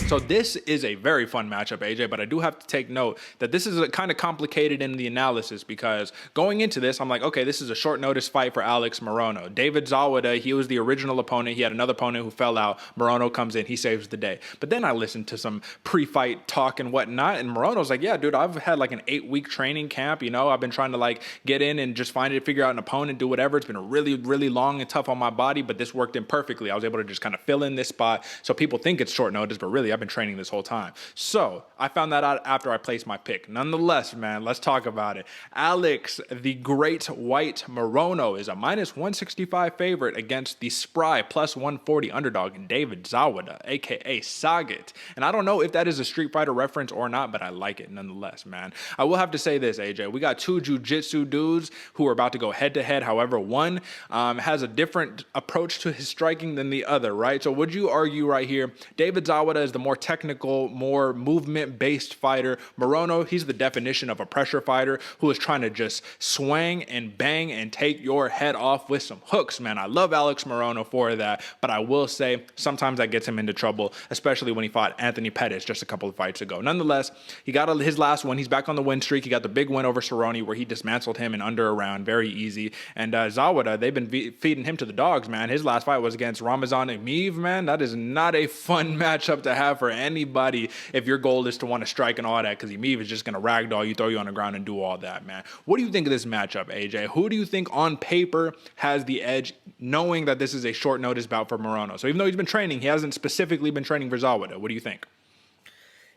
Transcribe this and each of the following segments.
So this is a very fun matchup, AJ, but I do have to take note that this is kind of complicated in the analysis because going into this, I'm like, okay, this is a short notice fight for Alex Morono. David Zawada, he was the original opponent. He had another opponent who fell out. Morono comes in, he saves the day. But then I listened to some pre-fight talk and whatnot, and Morono's like, yeah, dude, I've had like an 8-week training camp. I've been trying to like get in and just figure out an opponent, do whatever. It's been really, really long and tough on my body, but this worked in perfectly. I was able to just kind of fill in this spot. So people think it's short notice, but really I've been training this whole time. So I found that out after I placed my pick. Nonetheless, man, let's talk about it. Alex, the Great White Morono, is a minus 165 favorite against the spry plus 140 underdog David Zawada, aka Sagat. And I don't know if that is a Street Fighter reference or not, but I like it nonetheless, man. I will have to say this, AJ. We got two jiu-jitsu dudes who are about to go head-to-head. However, one has a different approach to his striking than the other, right? So would you argue right here, David Zawada is the more technical, more movement-based fighter. Morono, he's the definition of a pressure fighter who is trying to just swing and bang and take your head off with some hooks, man. I love Alex Morono for that, but I will say sometimes that gets him into trouble, especially when he fought Anthony Pettis just a couple of fights ago. Nonetheless, he got his last one. He's back on the win streak. He got the big win over Cerrone where he dismantled him in under a round. Very easy. And Zawada, they've been feeding him to the dogs, man. His last fight was against Ramazan Emeev, man. That is not a fun matchup to have for anybody if your goal is to want to strike and all that, because Emeev is just going to ragdoll you, throw you on the ground, and do all that, man. What do you think of this matchup, AJ? Who do you think on paper has the edge, knowing that this is a short notice bout for Morono? So even though he's been training, he hasn't specifically been training for Zawada. What do you think?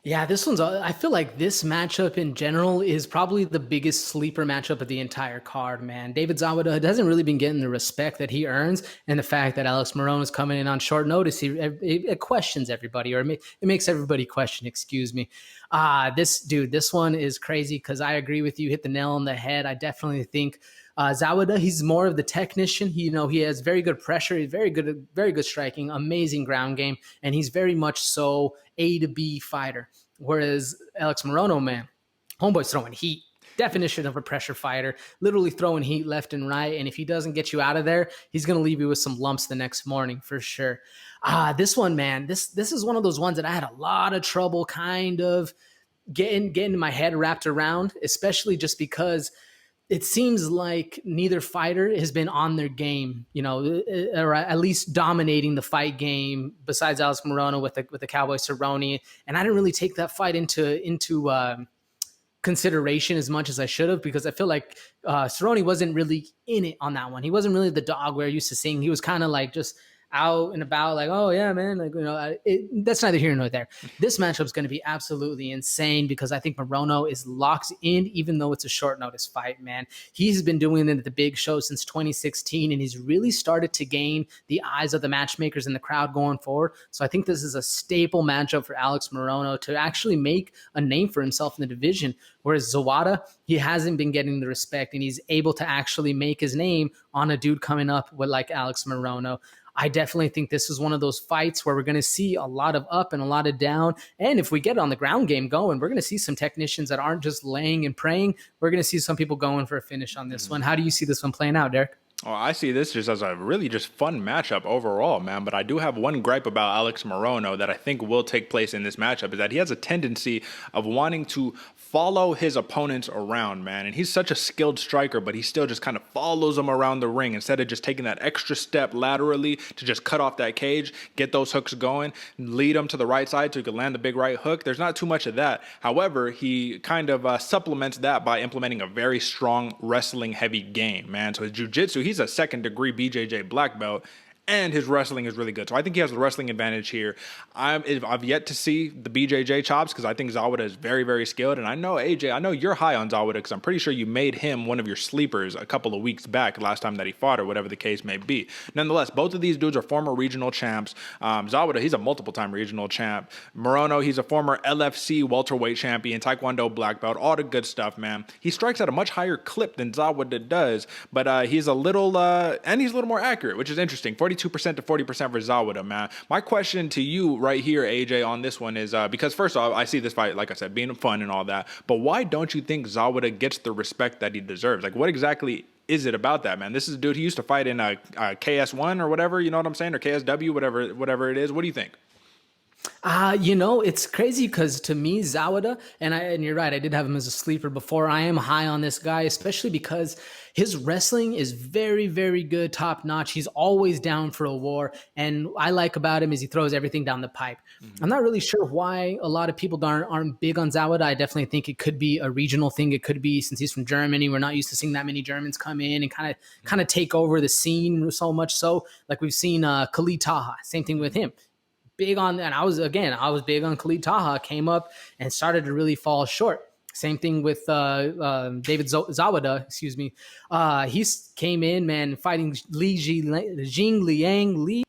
Yeah, I feel like this matchup in general is probably the biggest sleeper matchup of the entire card, man. David Zawada hasn't really been getting the respect that he earns, and the fact that Alex Morono is coming in on short notice, it questions everybody, or it makes everybody question, excuse me. This one is crazy because I agree with you, hit the nail on the head. I definitely think Zawada, he's more of the technician. He has very good pressure. He's very good striking, amazing ground game, and he's very much so A to B fighter. Whereas Alex Morono, man, homeboy's throwing heat. Definition of a pressure fighter, literally throwing heat left and right. And if he doesn't get you out of there, he's going to leave you with some lumps the next morning for sure. This one, man, this is one of those ones that I had a lot of trouble kind of getting my head wrapped around, especially just because it seems like neither fighter has been on their game, or at least dominating the fight game. Besides Alex Morono with the Cowboy Cerrone, and I didn't really take that fight into consideration as much as I should have, because I feel like Cerrone wasn't really in it on that one. He wasn't really the dog we're used to seeing. He was kind of like just out and about, like, oh yeah, man, like, that's neither here nor there. This matchup is going to be absolutely insane because I think Morono is locked in, even though it's a short notice fight, man. He's been doing it at the big show since 2016, and he's really started to gain the eyes of the matchmakers in the crowd going forward. So I think this is a staple matchup for Alex Morono to actually make a name for himself in the division. Whereas Zawada, he hasn't been getting the respect, and he's able to actually make his name on a dude coming up with like Alex Morono. I definitely think this is one of those fights where we're going to see a lot of up and a lot of down. And if we get on the ground game going, we're going to see some technicians that aren't just laying and praying. We're going to see some people going for a finish on this one. How do you see this one playing out, Derek? Well, I see this just as a really just fun matchup overall, man. But I do have one gripe about Alex Morono that I think will take place in this matchup, is that he has a tendency of wanting to follow his opponents around, man. And he's such a skilled striker, but he still just kind of follows them around the ring instead of just taking that extra step laterally to just cut off that cage, get those hooks going, lead them to the right side so he can land the big right hook. There's not too much of that. However, he kind of supplements that by implementing a very strong wrestling-heavy game, man. So his jiu-jitsu, he's a second-degree BJJ black belt, and his wrestling is really good. So I think he has the wrestling advantage here. I've yet to see the BJJ chops because I think Zawada is very, very skilled. And I know, AJ, I know you're high on Zawada because I'm pretty sure you made him one of your sleepers a couple of weeks back, last time that he fought, or whatever the case may be. Nonetheless, both of these dudes are former regional champs. Zawada, he's a multiple-time regional champ. Morono, he's a former LFC welterweight champion, Taekwondo black belt, all the good stuff, man. He strikes at a much higher clip than Zawada does, but he's a little more accurate, which is interesting. 42% to 40% for Zawada, man. My question to you right here, AJ, on this one is, because first off, I see this fight, like I said, being fun and all that, but why don't you think Zawada gets the respect that he deserves? Like, what exactly is it about that, man? This is a dude, he used to fight in a KS1 or whatever, you know what I'm saying? Or KSW, whatever it is. What do you think? It's crazy because to me, Zawada, and you're right, I did have him as a sleeper before. I am high on this guy, especially because his wrestling is very, very good, top notch. He's always down for a war, and I like about him is he throws everything down the pipe. I'm not really sure why a lot of people aren't big on Zawada. I definitely think it could be a regional thing. It could be since he's from Germany, we're not used to seeing that many Germans come in and kind of take over the scene so much so. Like we've seen Khalid Taha, same thing with him big on, and I was big on Khalid Taha, came up and started to really fall short. Same thing with David Zawada, excuse me. He came in, man, fighting Jing Liang Li,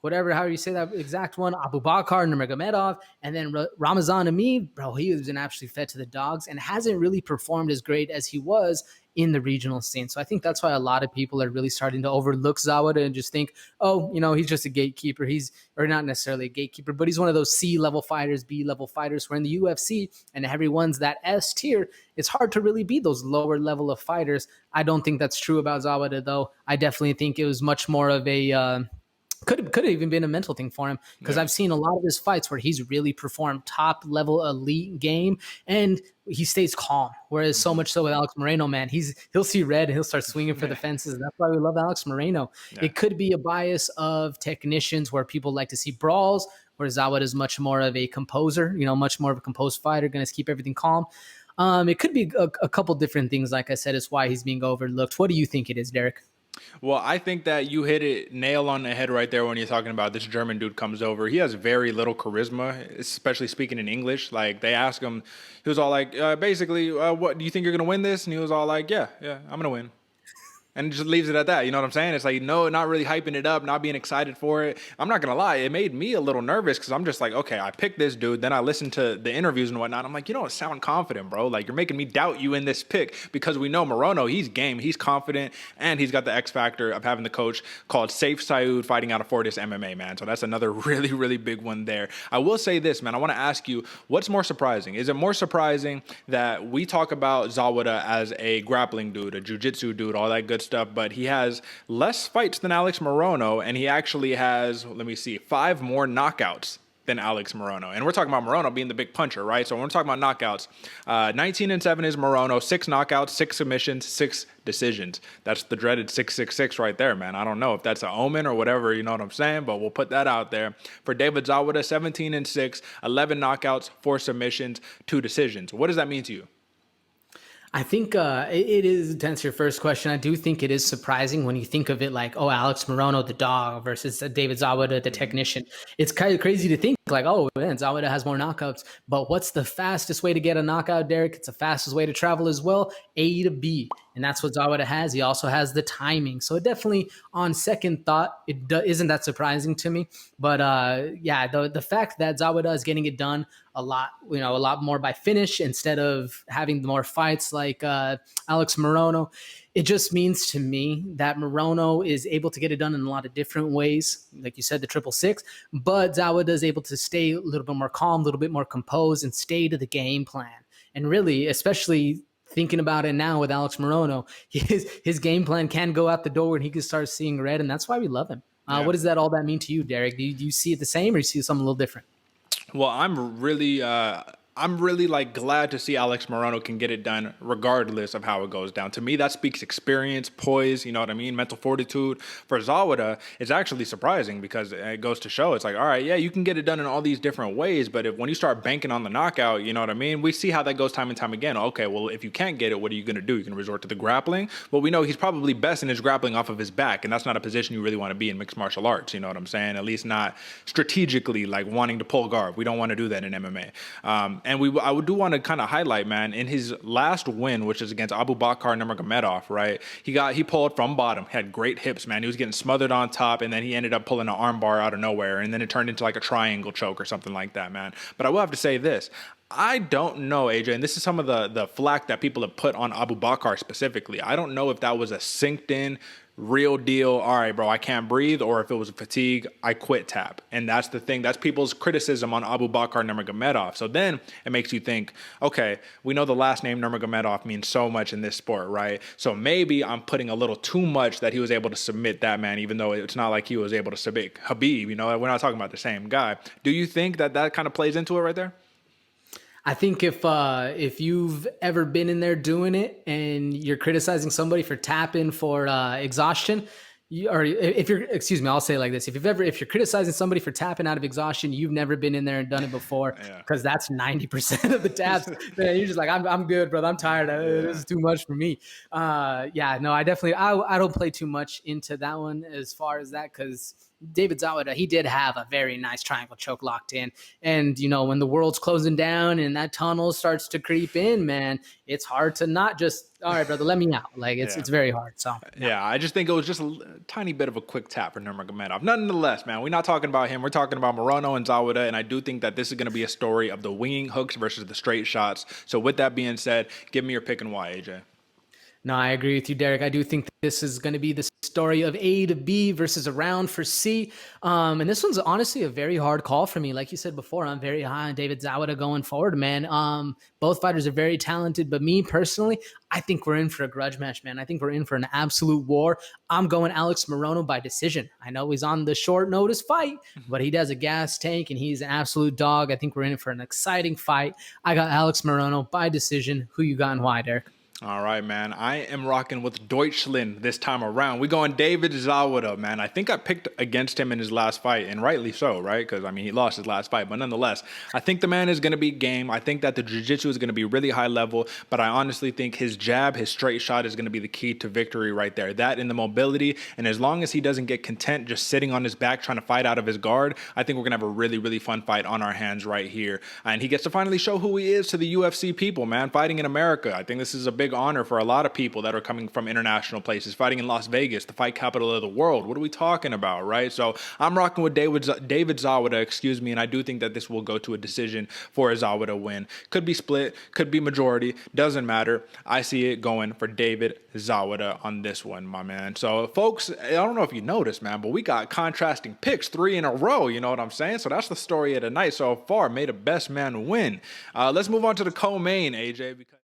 whatever, how you say that exact one, Abu Bakar Nurmagomedov, and then Ramazan Amid, bro, he was been actually fed to the dogs and hasn't really performed as great as he was in the regional scene. So I think that's why a lot of people are really starting to overlook Zawada and just think, oh, he's just a gatekeeper. Or not necessarily a gatekeeper, but he's one of those C level fighters, B level fighters. Where in the UFC and everyone's that S tier, it's hard to really be those lower level of fighters. I don't think that's true about Zawada, though. I definitely think it was much more of a could have even been a mental thing for him because I've seen a lot of his fights where he's really performed top level elite game and he stays calm. Whereas so much so with Alex Moreno, man, he'll see red and he'll start swinging for the fences. That's why we love Alex Moreno. Yeah. It could be a bias of technicians where people like to see brawls, whereas Zawad is much more of a composer, much more of a composed fighter, going to keep everything calm. It could be a couple different things. Like I said, is why he's being overlooked. What do you think it is, Derek? Well, I think that you hit it nail on the head right there when you're talking about this German dude comes over. He has very little charisma, especially speaking in English. Like they ask him, he was all like, basically, what do you think you're going to win this? And he was all like, yeah, I'm going to win. And just leaves it at that. You know what I'm saying? It's like, no, not really hyping it up, not being excited for it. I'm not going to lie. It made me a little nervous because I'm just like, okay, I picked this dude. Then I listened to the interviews and whatnot. I'm like, you don't sound confident, bro. Like, you're making me doubt you in this pick because we know Morono, he's game. He's confident. And he's got the X factor of having the coach called Saif Saud fighting out of Fortis MMA, man. So that's another really, really big one there. I will say this, man. I want to ask you, what's more surprising? Is it more surprising that we talk about Zawada as a grappling dude, a jiu-jitsu dude, all that good stuff, but he has less fights than Alex Morono, and he actually has, 5 more knockouts than Alex Morono. And we're talking about Morono being the big puncher, right? So when we're talking about knockouts, 19-7 is Morono, 6 knockouts, 6 submissions, 6 decisions. That's the dreaded 666 right there, man. I don't know if that's an omen or whatever, you know what I'm saying? But we'll put that out there. For David Zawada, 17-6, 11 knockouts, 4 submissions, 2 decisions. What does that mean to you? I think it is, to answer your first question, I do think it is surprising when you think of it like, oh, Alex Morono, the dog, versus David Zawada, the technician. It's kind of crazy to think like, oh, man, Zawada has more knockouts. But what's the fastest way to get a knockout, Derek? It's the fastest way to travel as well, A to B. And that's what Zawada has. He also has the timing. So it definitely, on second thought, isn't that surprising to me. But the fact that Zawada is getting it done a lot more by finish instead of having more fights like Alex Morono, it just means to me that Morono is able to get it done in a lot of different ways. Like you said, the 666, but Zawada is able to stay a little bit more calm, a little bit more composed, and stay to the game plan. And really, especially thinking about it now with Alex Morono, his game plan can go out the door and he can start seeing red, and that's why we love him. What does all that mean to you, Derek? Do you see it the same, or do you see something a little different? Well, I'm really like glad to see Alex Morono can get it done regardless of how it goes down. To me, that speaks experience, poise, you know what I mean? Mental fortitude. For Zawada, it's actually surprising because it goes to show it's like, all right, yeah, you can get it done in all these different ways, but when you start banking on the knockout, you know what I mean? We see how that goes time and time again. Okay, well, if you can't get it, what are you going to do? You're going to resort to the grappling? Well, we know he's probably best in his grappling off of his back, and that's not a position you really want to be in mixed martial arts, you know what I'm saying? At least not strategically, like wanting to pull guard. We don't want to do that in MMA. I do want to kind of highlight, man, in his last win, which is against Abu Bakar Nurmagomedov, right? He pulled from bottom, had great hips, man. He was getting smothered on top, and then he ended up pulling an arm bar out of nowhere, and then it turned into like a triangle choke or something like that, man. But I will have to say this. I don't know, AJ, and this is some of the flack that people have put on Abu Bakar specifically. I don't know if that was a synced in real deal, all right, bro, I can't breathe, or if it was fatigue, I quit tap. And that's the thing. That's people's criticism on Abu Bakr Nurmagomedov. So then it makes you think, okay, we know the last name Nurmagomedov means so much in this sport, right? So maybe I'm putting a little too much that he was able to submit that man, even though it's not like he was able to submit Khabib. We're not talking about the same guy. Do you think that kind of plays into it right there? I think if you've ever been in there doing it and you're criticizing somebody for tapping for exhaustion, or if you're, excuse me, I'll say it like this: if you're criticizing somebody for tapping out of exhaustion, you've never been in there and done it before, because that's 90% of the taps. Man, you're just like, I'm good, brother. I'm tired. This is too much for me. Yeah, no, I don't play too much into that one as far as that, because David Zawada, he did have a very nice triangle choke locked in. And, when the world's closing down and that tunnel starts to creep in, man, it's hard to not just, all right, brother, let me out. Like, it's very hard. So, yeah, I just think it was just a tiny bit of a quick tap for Nurmagomedov. Nonetheless, man, we're not talking about him. We're talking about Morono and Zawada. And I do think that this is going to be a story of the winging hooks versus the straight shots. So with that being said, give me your pick and why, AJ. No, I agree with you, Derek. I do think this is going to be the story of A to B versus a round for C. And this one's honestly a very hard call for me. Like you said before, I'm very high on David Zawada going forward, man. Both fighters are very talented, but me personally, I think we're in for a grudge match, man. I think we're in for an absolute war. I'm going Alex Morono by decision. I know he's on the short notice fight, but he does a gas tank and he's an absolute dog. I think we're in for an exciting fight. I got Alex Morono by decision. Who you got and why, Derek? All right, man. I am rocking with Deutschland this time around. We're going David Zawada, man. I think I picked against him in his last fight, and rightly so, right? Because, he lost his last fight. But nonetheless, I think the man is going to be game. I think that the jiu-jitsu is going to be really high level, but I honestly think his jab, his straight shot is going to be the key to victory right there. That and the mobility, and as long as he doesn't get content just sitting on his back trying to fight out of his guard, I think we're going to have a really, really fun fight on our hands right here. And he gets to finally show who he is to the UFC people, man, fighting in America. I think this is a big honor for a lot of people that are coming from international places, fighting in Las Vegas, the fight capital of the world. What are we talking about, right? So I'm rocking with David Zawada, and I do think that this will go to a decision for a Zawada win. Could be split, could be majority, doesn't matter. I see it going for David Zawada on this one, my man. So, folks, I don't know if you noticed, man, but we got contrasting picks 3 in a row, you know what I'm saying? So that's the story of the night so far. May the best man win. Let's move on to the co-main, AJ, because